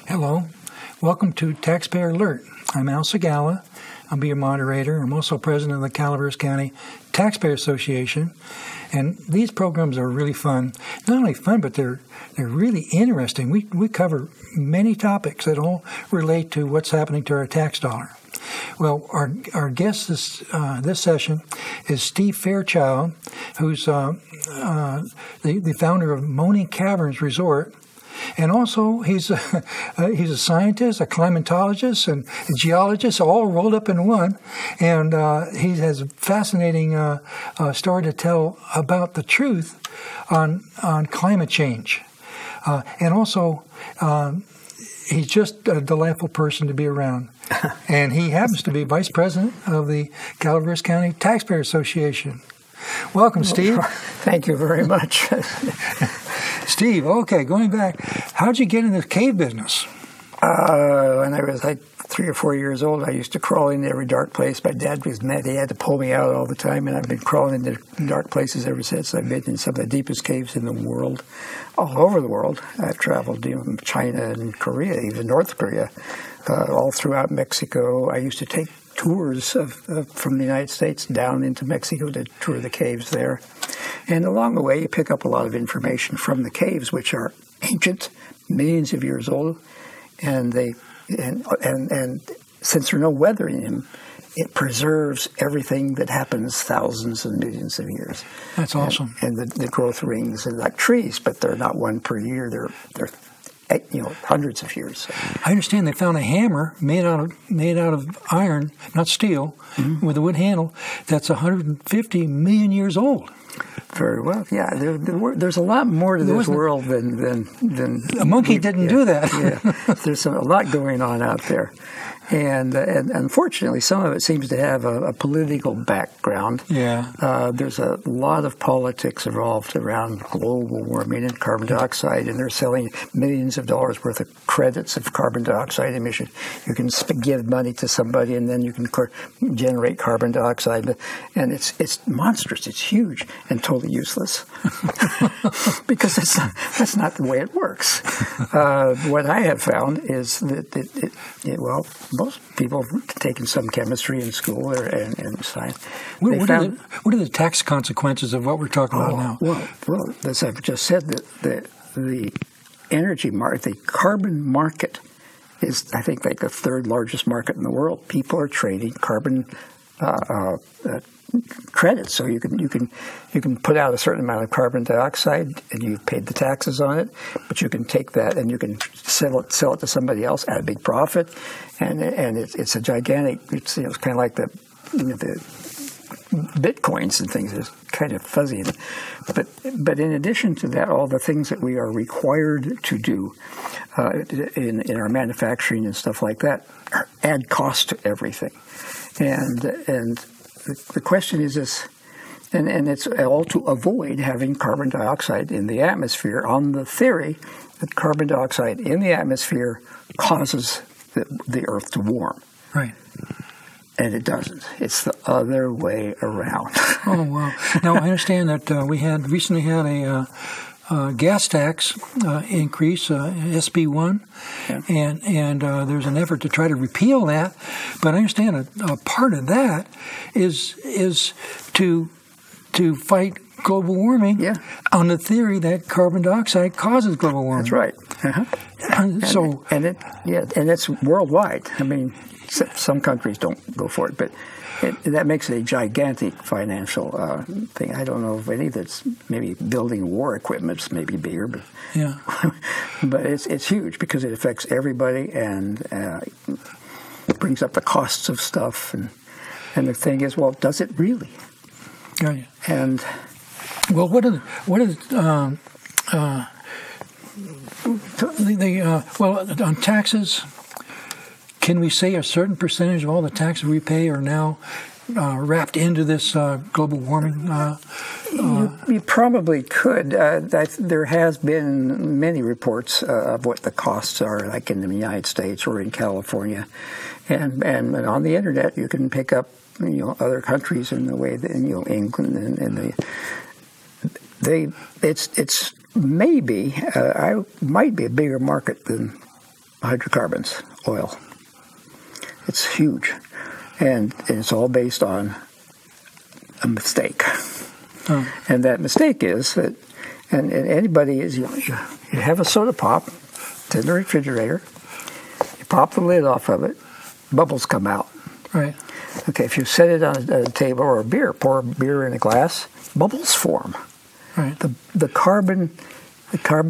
Hello, welcome to Taxpayer Alert. I'm Al Segalla. I'll be your moderator. I'm also president of the Calaveras County Taxpayer Association. And these programs are really fun. Not only fun, but they're really interesting. We cover many topics that all relate to what's happening to our tax dollar. Well, our guest this session is Steve Fairchild, who's the founder of Moaning Caverns Resort. And also, he's a scientist, a climatologist, and a geologist, all rolled up in one. And he has a fascinating story to tell about the truth on climate change. And also, he's just a delightful person to be around. And he happens to be vice president of the Calaveras County Taxpayer Association. Welcome, Steve. Thank you very much. Steve, okay, going back, how'd you get in the cave business? When I was like 3 or 4 years old, I used to crawl into every dark place. My dad was mad. He had to pull me out all the time, and I've been crawling into dark places ever since. I've been in some of the deepest caves in the world, all over the world. I've traveled from China and Korea, even North Korea, all throughout Mexico. I used to take tours from the United States down into Mexico to tour the caves there. And along the way, you pick up a lot of information from the caves, which are ancient, millions of years old, and since there's no weather in them, it preserves everything that happens thousands and millions of years. That's awesome. And the growth rings are like trees, but they're not one per year. They're hundreds of years. I understand they found a hammer made out of iron, not steel, with a wood handle that's 150 million years old. Very well. Yeah, there's a lot more to this world than a monkey didn't do that. Yeah, there's a lot going on out there. And unfortunately, some of it seems to have a political background. Yeah. There's a lot of politics involved around global warming and carbon dioxide, and they're selling millions of dollars worth of credits of carbon dioxide emission. You can give money to somebody, and then you can generate carbon dioxide, and it's monstrous. It's huge and totally useless because that's not the way it works. What I have found is that most people have taken some chemistry in school and science. What are the tax consequences of what we're talking about now? Well, as I've just said, the energy market, the carbon market, is I think like the third largest market in the world. People are trading carbon credits, so you can put out a certain amount of carbon dioxide, and you've paid the taxes on it, but you can take that and you can sell it to somebody else at a big profit, and it's a gigantic. It's kind of like the bitcoins and things. It's kind of fuzzy, but in addition to that, all the things that we are required to do in our manufacturing and stuff like that add cost to everything, and the question is this, and it's all to avoid having carbon dioxide in the atmosphere on the theory that carbon dioxide in the atmosphere causes the Earth to warm. Right. And it doesn't. It's the other way around. Oh, wow. Now, I understand that we recently had a gas tax increase, SB1, yeah. and there's an effort to try to repeal that. But I understand a part of that is to fight global warming, yeah, on the theory that carbon dioxide causes global warming. That's right. Uh-huh. And it's worldwide. I mean, some countries don't go for it, but that makes it a gigantic financial thing. I don't know if any that's maybe building war equipment's maybe bigger, but yeah, but it's huge because it affects everybody and brings up the costs of stuff. And the thing is, well, does it really? Oh, yeah. And well, what are on taxes? can we say a certain percentage of all the taxes we pay are now wrapped into this global warming? You probably could. There has been many reports of what the costs are, like in the United States or in California, and on the internet you can pick up other countries in the way that England and it's maybe might be a bigger market than hydrocarbons, oil. It's huge. And it's all based on a mistake. Oh. And that mistake is that, and anybody is, you have a soda pop, it's in the refrigerator, you pop the lid off of it, bubbles come out. Right. Okay, if you set it on a table or pour beer in a glass, bubbles form. Right. The carbon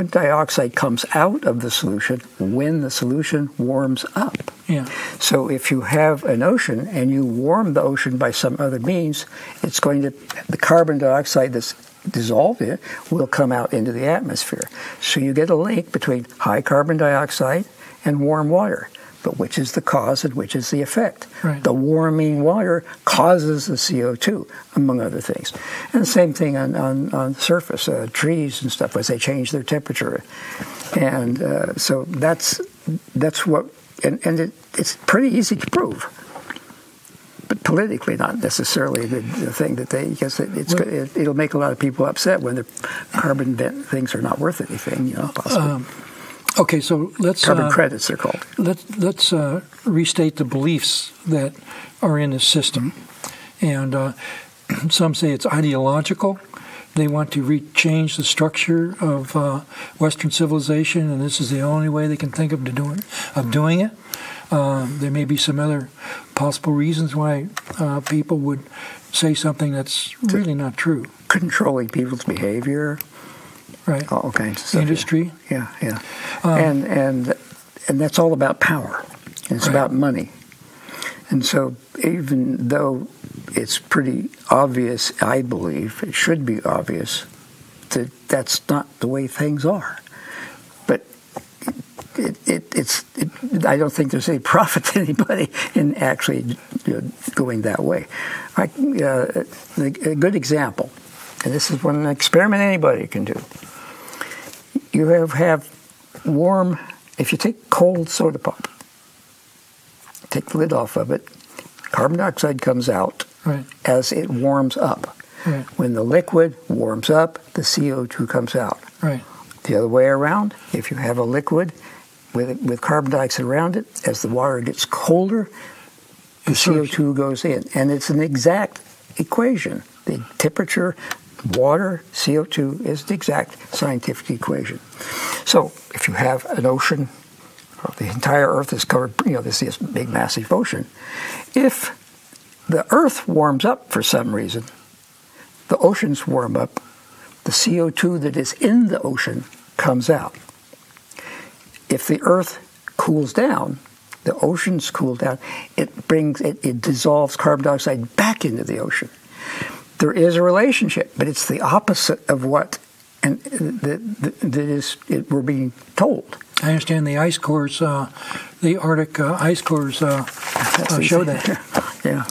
dioxide comes out of the solution when the solution warms up. Yeah. So if you have an ocean and you warm the ocean by some other means, the carbon dioxide that's dissolved in it will come out into the atmosphere. So you get a link between high carbon dioxide and warm water. But which is the cause and which is the effect? Right. The warming water causes the CO2, among other things. And the same thing on the surface, trees and stuff, as they change their temperature. And so that's what, and it's pretty easy to prove. But politically, not necessarily a good thing because it'll make a lot of people upset when the carbon things are not worth anything, possibly. Okay, so let's carbon credits they're called. Let's restate the beliefs that are in this system, and some say it's ideological. They want to change the structure of Western civilization, and this is the only way they can think of doing it. There may be some other possible reasons why people would say something that's really not true. Controlling people's behavior. Right. All kinds of stuff. Industry. Yeah. And that's all about power. And it's about money. And so even though it's pretty obvious, I believe, it should be obvious, that that's not the way things are. But I don't think there's any profit to anybody in actually going that way. A good example, and this is one experiment anybody can do. You have warm, if you take cold soda pop, take the lid off of it, carbon dioxide comes out as it warms up. Right. When the liquid warms up, the CO2 comes out. Right. The other way around, if you have a liquid with carbon dioxide around it, as the water gets colder, the CO2 goes in. And it's an exact equation. The temperature, water, CO2 is the exact scientific equation. So if you have an ocean, or the entire Earth is covered, this is a big, massive ocean. If the Earth warms up for some reason, the oceans warm up, the CO2 that is in the ocean comes out. If the Earth cools down, the oceans cool down, it dissolves carbon dioxide back into the ocean. There is a relationship, but it's the opposite of what we're being told. I understand the ice cores, the Arctic ice cores show that. Yeah.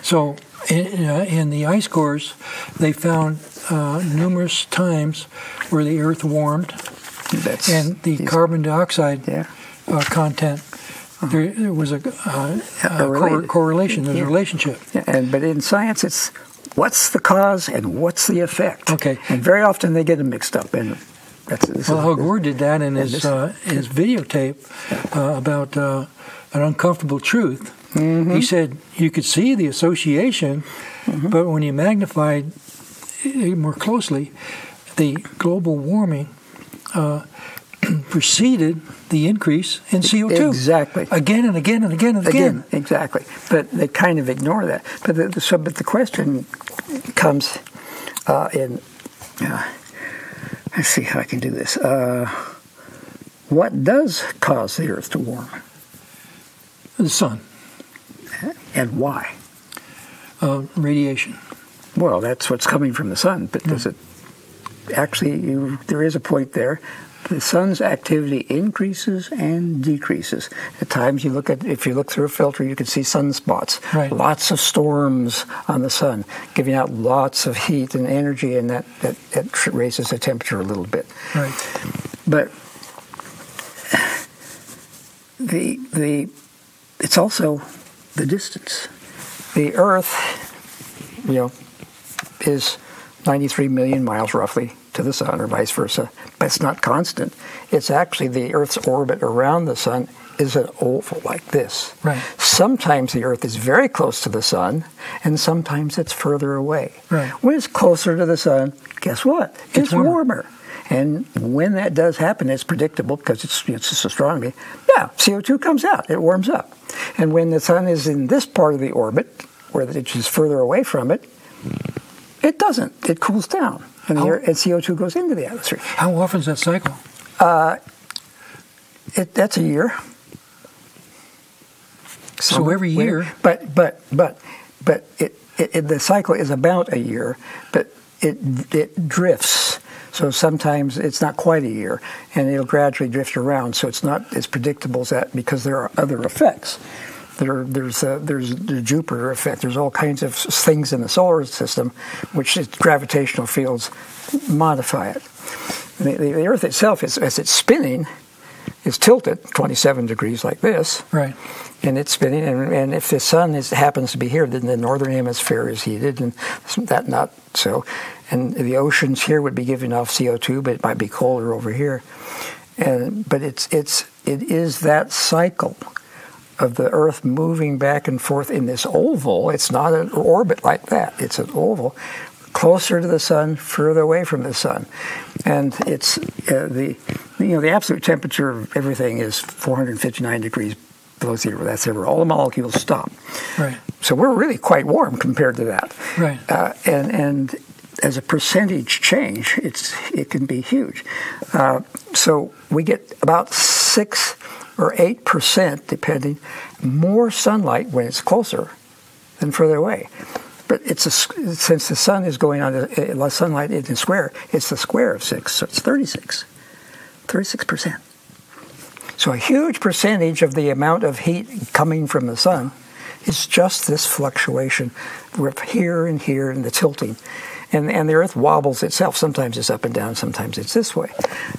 So in the ice cores, they found numerous times where the Earth warmed, and the carbon dioxide content. There was a correlation. There's a relationship. Yeah, but in science, it's what's the cause and what's the effect. Okay. And very often they get them mixed up. And Al Gore did that in his videotape about an uncomfortable truth. Mm-hmm. He said you could see the association, but when you magnified it more closely, the global warming preceded the increase in CO2. Exactly. Again and again and again and again. Exactly. But they kind of ignore that. But the question comes in. Let's see how I can do this. What does cause the Earth to warm? The sun. And why? Radiation. Well, that's what's coming from the sun. But does it actually? There is a point there. the sun's activity increases and decreases. At times, if you look through a filter, you can see sunspots. Right. Lots of storms on the sun, giving out lots of heat and energy, and that raises the temperature a little bit. Right. But it's also the distance. The Earth, is 93 million miles roughly to the sun, or vice versa, but it's not constant. It's actually the Earth's orbit around the sun is an oval like this. Right. Sometimes the Earth is very close to the sun, and sometimes it's further away. Right. When it's closer to the sun, guess what? It's warmer. And when that does happen, it's predictable because it's just astronomy. Yeah, CO2 comes out. It warms up. And when the sun is in this part of the orbit, where it's just further away from it, it doesn't. It cools down. And CO2 goes into the atmosphere. How often is that cycle? That's a year. So every year. But the cycle is about a year, but it drifts. So sometimes it's not quite a year, and it'll gradually drift around. So it's not as predictable as that because there are other effects. There's the Jupiter effect. There's all kinds of things in the solar system, which its gravitational fields modify it. The Earth itself, as it's spinning, is tilted 27 degrees like this. Right. And it's spinning, and if the sun happens to be here, then the northern hemisphere is heated, and that not so. And the oceans here would be giving off CO2, but it might be colder over here. But it is that cycle of the Earth moving back and forth in this oval. It's not an orbit like that. It's an oval, closer to the sun, further away from the sun, and it's the absolute temperature of everything is 459 degrees below zero. That's ever. All the molecules stop. Right. So we're really quite warm compared to that. Right. And as a percentage change, it can be huge. So we get about 6 or 8%, depending, more sunlight when it's closer than further away. But since the sun is going on, less sunlight in square, it's the square of 6, so it's 36%. So a huge percentage of the amount of heat coming from the sun is just this fluctuation with here and here and the tilting. And the Earth wobbles itself. Sometimes it's up and down, sometimes it's this way.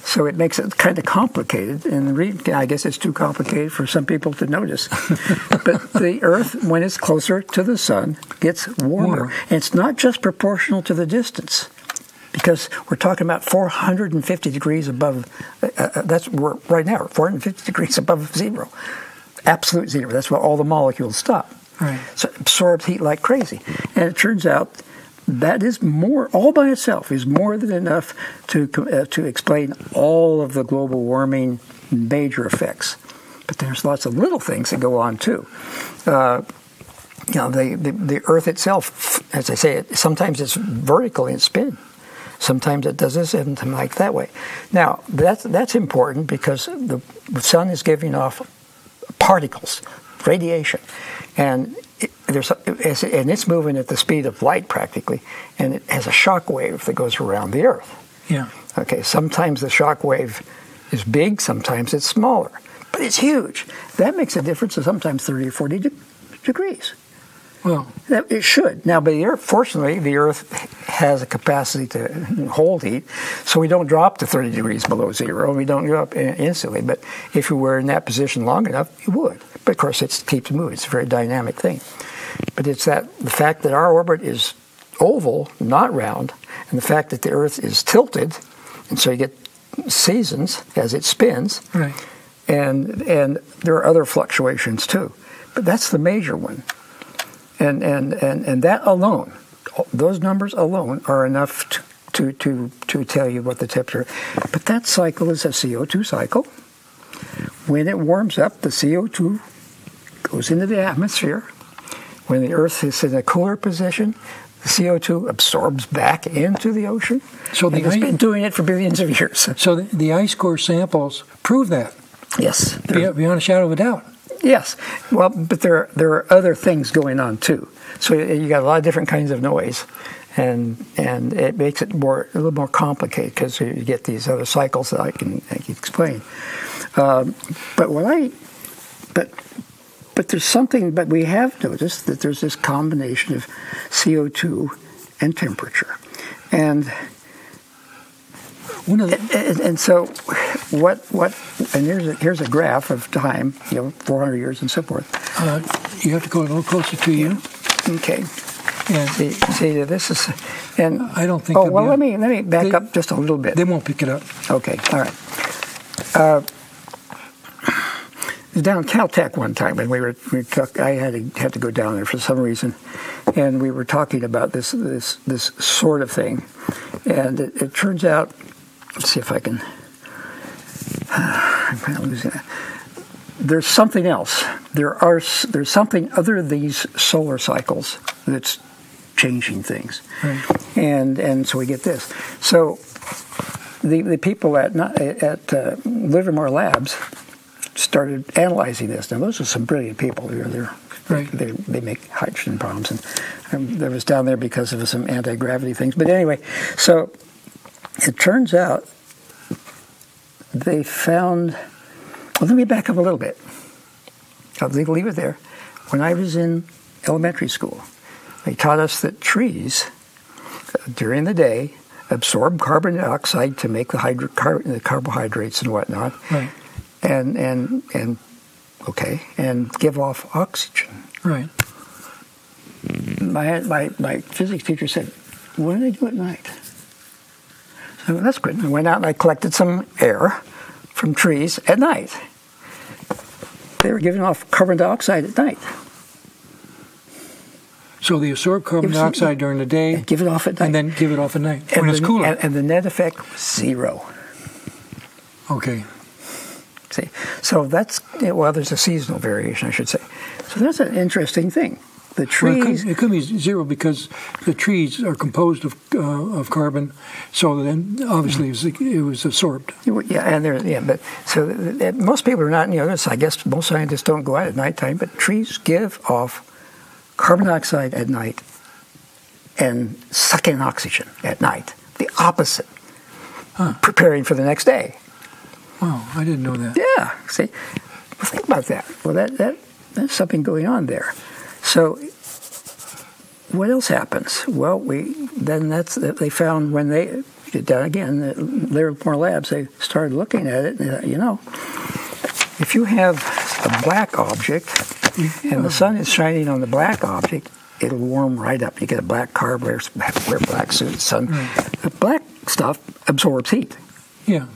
So it makes it kind of complicated, and I guess it's too complicated for some people to notice. But the Earth, when it's closer to the sun, gets warmer. And it's not just proportional to the distance, because we're talking about 450 degrees above, right now, 450 degrees above zero. Absolute zero. That's where all the molecules stop. Right. So it absorbs heat like crazy. And it turns out that is more, all by itself, is more than enough to explain all of the global warming major effects. But there's lots of little things that go on too. The Earth itself, as I say, sometimes it's vertical in spin. Sometimes it does this and like that way. Now that's important because the sun is giving off particles, radiation, and it's moving at the speed of light practically, and it has a shock wave that goes around the Earth. Yeah. Okay, sometimes the shock wave is big, sometimes it's smaller, but it's huge. That makes a difference of sometimes 30 or 40 degrees. Well, it should. Now, but fortunately, the Earth has a capacity to hold heat, so we don't drop to 30 degrees below zero, and we don't go up instantly. But if we were in that position long enough, you would. But of course, it keeps moving. It's a very dynamic thing. But it's the fact that our orbit is oval, not round, and the fact that the Earth is tilted, and so you get seasons as it spins. Right. And there are other fluctuations too, but that's the major one. And that alone, those numbers alone are enough to tell you what the temperature. But that cycle is a CO2 cycle. When it warms up, the CO2 goes into the atmosphere. When the Earth is in a cooler position, the CO2 absorbs back into the ocean. So it's been doing it for billions of years. So the ice core samples prove that. Yes, beyond a shadow of a doubt. Yes, well, but there are other things going on too. So you got a lot of different kinds of noise, and it makes it a little more complicated because you get these other cycles that I can explain. But there's something. But we have noticed that there's this combination of CO2 and temperature, and so what? And here's a graph of time, 400 years and so forth. You have to go a little closer to you. Okay. And see, this is, and I don't think. Oh well, let me back up just a little bit. They won't pick it up. Okay, all right. Down at Caltech one time, and I had to go down there for some reason, and we were talking about this sort of thing, and it turns out. Let's see if I can. I'm kind of losing it. There's something else. There's something other than these solar cycles that's changing things, right. and so we get this. So the people at Livermore Labs started analyzing this. Now those are some brilliant people. Right. They make hydrogen bombs, and I was down there because of some anti-gravity things. But anyway, so it turns out they found. Well, let me back up a little bit. I'll leave it there. When I was in elementary school, they taught us that trees, during the day, absorb carbon dioxide to make the carbohydrates and whatnot, right. and give off oxygen. Right. My physics teacher said, "What do they do at night?" So that's good. I went out and I collected some air from trees at night. They were giving off carbon dioxide at night. So they absorb carbon dioxide during the day, and give it off at night, and then give it off at night when it's cooler. And the net effect was 0. Okay. See, so there's a seasonal variation, I should say. So that's an interesting thing. The trees. Well, it could be 0 because the trees are composed of carbon, so then obviously it was absorbed. Yeah, but so most people are not. I guess most scientists don't go out at nighttime, but trees give off carbon dioxide at night and suck in oxygen at night. The opposite, preparing for the next day. Wow, I didn't know that. Yeah, see, well, think about that. Well, that's something going on there. So, what else happens? Well, they found when they did that again, the Livermore Labs, they started looking at it, and if you have a black object and the sun is shining on the black object, it'll warm right up. You get a black car, wear black suit, sun. The black stuff absorbs heat. Yeah.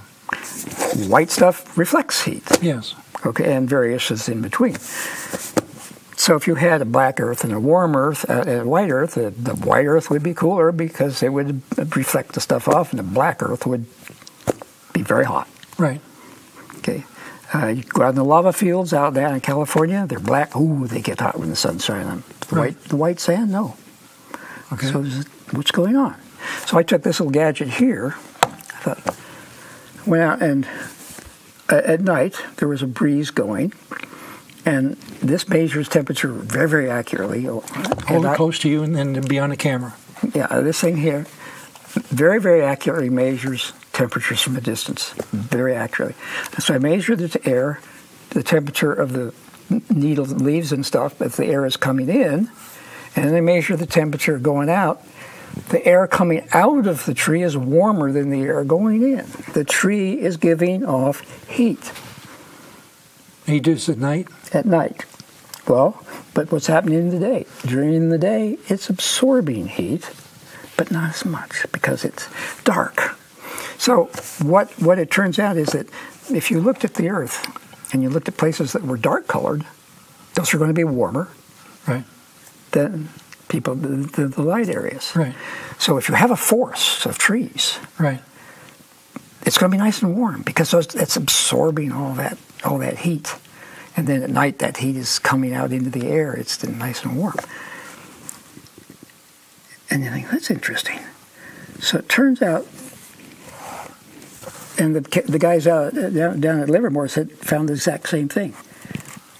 White stuff reflects heat. Yes. Okay, and variations in between. So if you had a black Earth and a warm Earth, and a white Earth, the white Earth would be cooler because it would reflect the stuff off, and the black Earth would be very hot. Right. Okay. You go out in the lava fields out there in California, they're black. Ooh, they get hot when the sun's shining on them. The white sand, no. Okay. So what's going on? So I took this little gadget here. I thought, went out, and at night there was a breeze going. And this measures temperature very, very accurately. Hold it close to you and then be on the camera. Yeah, this thing here very, very accurately measures temperatures from a distance. Very accurately. And so I measured the air, the temperature of the needles and leaves and stuff if the air is coming in. And then I measure the temperature going out. The air coming out of the tree is warmer than the air going in. The tree is giving off heat. He does it at night? At night. Well, but what's happening in the day? During the day, it's absorbing heat, but not as much because it's dark. So what it turns out is that if you looked at the Earth and you looked at places that were dark-colored, those are going to be warmer right. than the light areas. Right. So if you have a forest of trees, right, it's going to be nice and warm because it's absorbing all that heat. And then at night, that heat is coming out into the air. It's nice and warm. And you think, that's interesting. So it turns out, and the guys out down at Livermore found the exact same thing.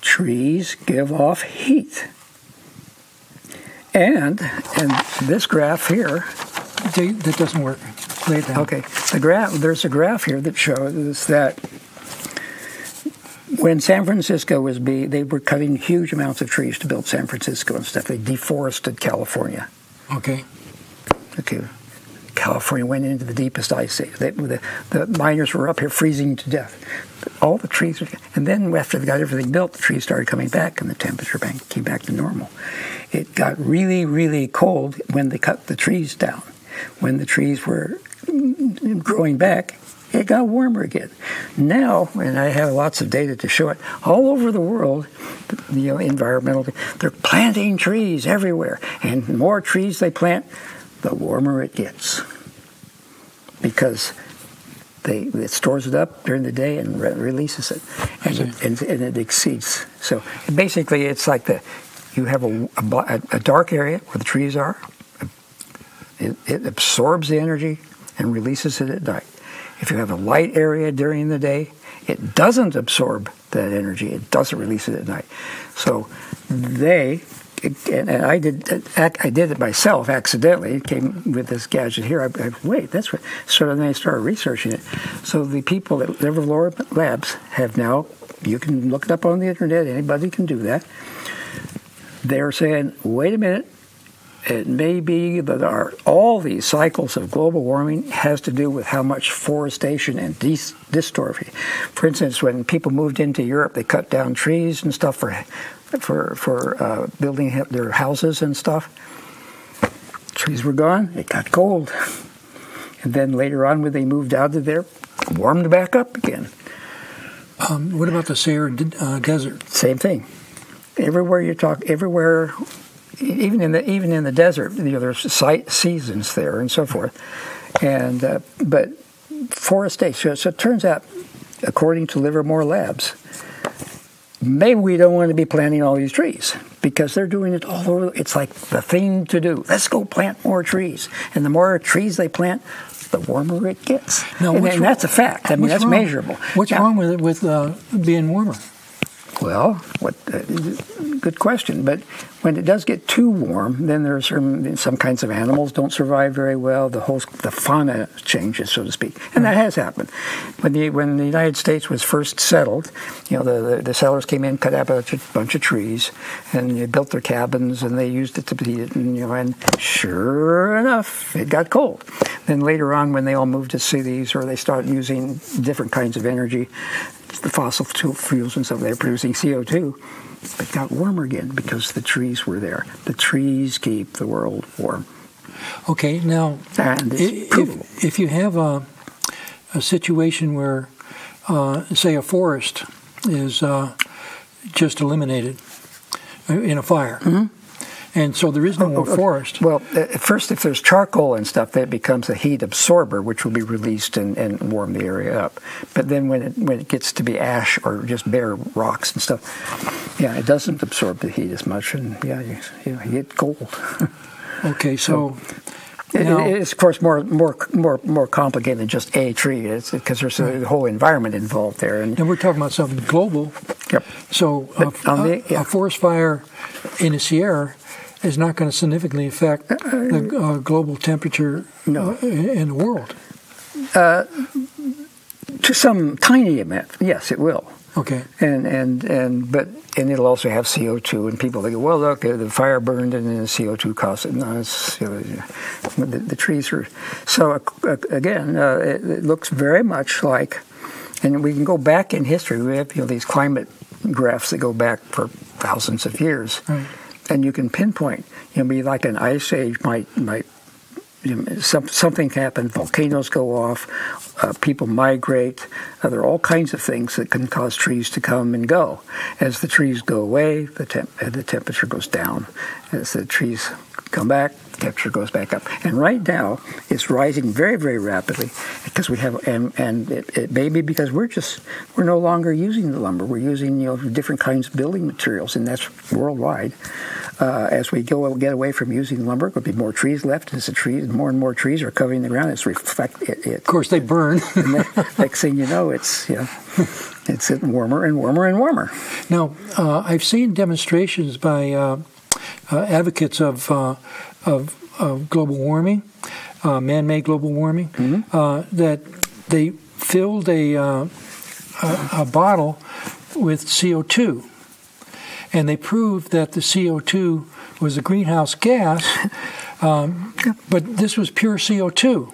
Trees give off heat. And this graph here. That doesn't work. Lay it down. Okay. There's a graph here that shows that when San Francisco was they were cutting huge amounts of trees to build San Francisco and stuff. They deforested California. Okay. California went into the deepest ice age. The miners were up here freezing to death. All the trees, and then after they got everything built, the trees started coming back, and the temperature came back to normal. It got really, really cold when they cut the trees down. When the trees were growing back, it got warmer again. Now, and I have lots of data to show it, all over the world, environmental, they're planting trees everywhere, and the more trees they plant, the warmer it gets, because it stores it up during the day and releases it, and it exceeds. So basically, it's like you have a dark area where the trees are. It absorbs the energy and releases it at night. If you have a light area during the day, it doesn't absorb that energy. It doesn't release it at night. So and I did it myself accidentally. It came with this gadget here. Wait, that's what. So then I started researching it. So the people at Livermore Labs have now, you can look it up on the internet, anybody can do that. They're saying, wait a minute, it may be that all these cycles of global warming has to do with how much forestation and distortion. For instance, when people moved into Europe, they cut down trees and stuff for building their houses and stuff. Trees were gone. It got cold. And then later on, when they moved out of there, warmed back up again. What about the Sahara Desert? Same thing. Everywhere even in the desert, there's seasons there and so forth. And but forestation. So it turns out, according to Livermore Labs, maybe we don't want to be planting all these trees because they're doing it all over. It's like the thing to do. Let's go plant more trees. And the more trees they plant, the warmer it gets. Now, and that's a fact. I mean, that's measurable. What's wrong with it with being warmer? Well, good question. But when it does get too warm, then there's some kinds of animals don't survive very well. The fauna changes, so to speak, and that has happened. When the United States was first settled, the settlers came in, cut out a bunch of trees, and they built their cabins, and they used it to heat it. And sure enough, it got cold. Then later on, when they all moved to cities, or they started using different kinds of energy, the fossil fuels and stuff, they're producing CO2. It got warmer again because the trees were there. The trees keep the world warm. Okay, now, if you have a situation where, say, a forest is just eliminated in a fire, and so there is no more forest. Well, at first, if there's charcoal and stuff, that becomes a heat absorber, which will be released and warm the area up. But then when it gets to be ash or just bare rocks and stuff, it doesn't absorb the heat as much, and you get cold. Okay, so it's of course more complicated than just a tree. It's because there's a whole environment involved there, and we're talking about something global. Yep. So a forest fire in the Sierra is not going to significantly affect the global temperature in the world. To some tiny amount, yes, it will. Okay. And it'll also have CO2, and people go, well, look, the fire burned and then the CO2 caused it. No, it's, the trees are. So again, it looks very much like, and we can go back in history. We have these climate graphs that go back for thousands of years. Right. And you can pinpoint, be like an ice age might something happen, volcanoes go off, people migrate. There are all kinds of things that can cause trees to come and go. As the trees go away, the temperature goes down. As the trees come back, the temperature goes back up. And right now, it's rising very, very rapidly because we have, and it may be because we're no longer using the lumber. We're using different kinds of building materials, and that's worldwide. As we get away from using lumber, there'll be more trees left. As more and more trees are covering the ground, of course, they burn. And next thing you know, it's getting warmer and warmer and warmer. Now, I've seen demonstrations by advocates of global warming, man-made global warming, that they filled a bottle with CO2, and they proved that the CO2 was a greenhouse gas, but this was pure CO2.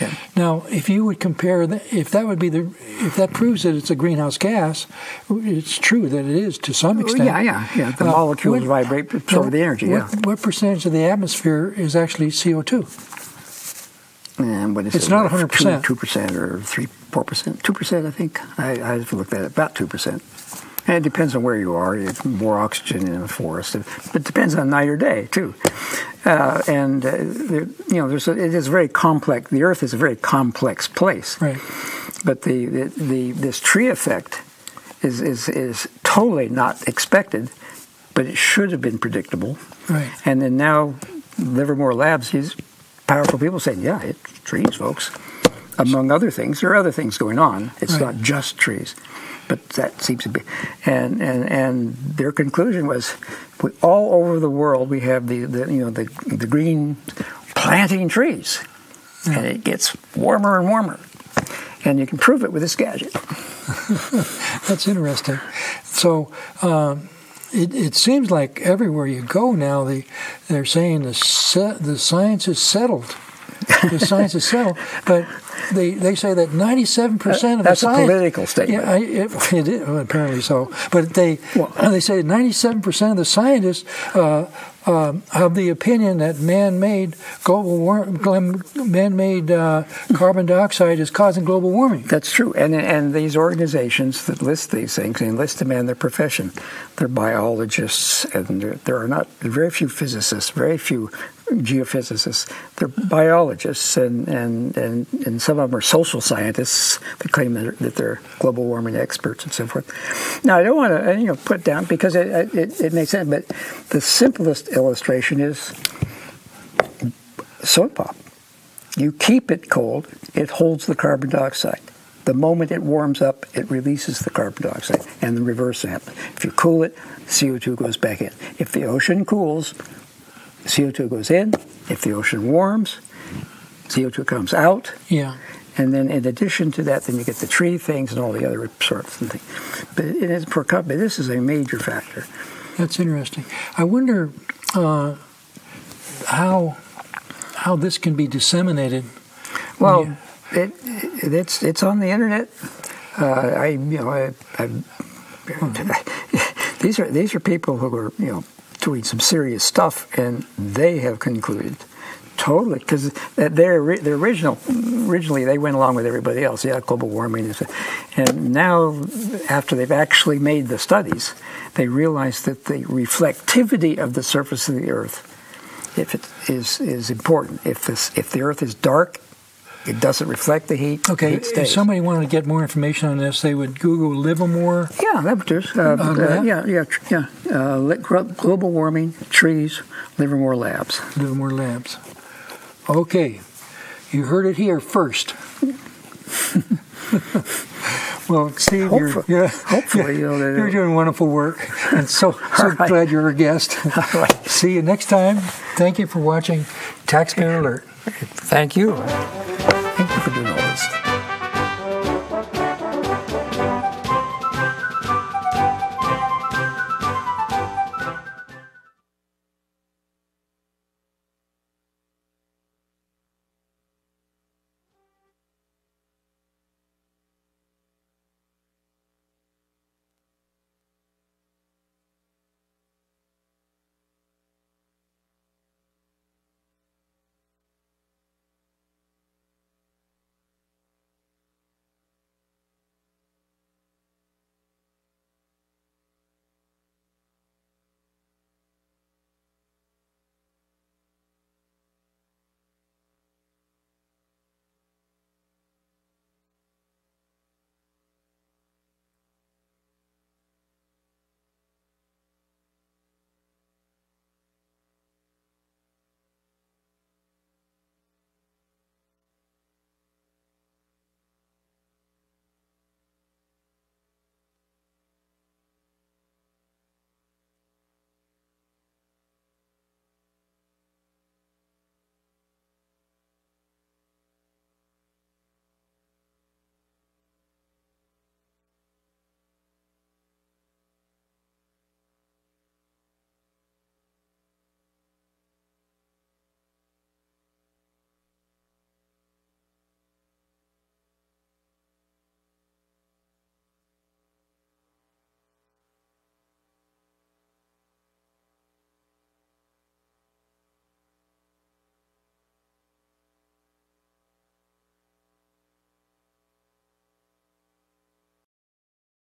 Yeah. Now, if you would compare, if that proves that it's a greenhouse gas, it's true that it is to some extent. Yeah. The molecules vibrate, absorb the energy. What percentage of the atmosphere is actually CO2? And what is it's not 100%. 2% or 4%. 2%, I think. I have to look at it. About 2%. And it depends on where you are. You have more oxygen in the forest. But it depends on night or day, too. It is very complex. The Earth is a very complex place. Right. But this tree effect is totally not expected, but it should have been predictable. Right. And then now, Livermore Labs, these powerful people saying, yeah, it's trees, folks. Among other things, there are other things going on. It's not just trees. But that seems to be, and their conclusion was, all over the world we have the green planting trees, and it gets warmer and warmer, and you can prove it with this gadget. That's interesting. So it seems like everywhere you go now, they're saying the science is settled. The science is settled, but they say that 97% of the science... That's a political statement. Yeah, it is, apparently so. But they say 97% of the scientists have the opinion that man-made carbon dioxide is causing global warming. That's true. And these organizations that list these things enlist them in their profession. They're biologists, and there are very few physicists, very few geophysicists. They're biologists, and some of them are social scientists that claim that they're global warming experts and so forth. Now, I don't want to put down, because it makes sense, but the simplest illustration is soap pop. You keep it cold, it holds the carbon dioxide. The moment it warms up, it releases the carbon dioxide, and the reverse happens. If you cool it, CO2 goes back in. If the ocean cools, CO2 goes in. If the ocean warms, CO2 comes out. Yeah. And then in addition to that, then you get the tree things and all the other absorption things. But it is per cup. But this is a major factor. That's interesting. I wonder how this can be disseminated. Well, it's on the internet. These are people who are doing some serious stuff, and they have concluded totally, because originally they went along with everybody else. Yeah, global warming and now after they've actually made the studies, they realize that the reflectivity of the surface of the Earth, if it is important. If the Earth is dark, it doesn't reflect the heat. Okay, if somebody wanted to get more information on this, they would Google Livermore. Yeah, that would do. Global warming, trees, Livermore Labs. Livermore Labs. Okay, you heard it here first. Well, Steve, hopefully you're doing wonderful work, and so glad you're a guest. Right. See you next time. Thank you for watching Taxpayer Alert. Thank you. Thank you for doing all this.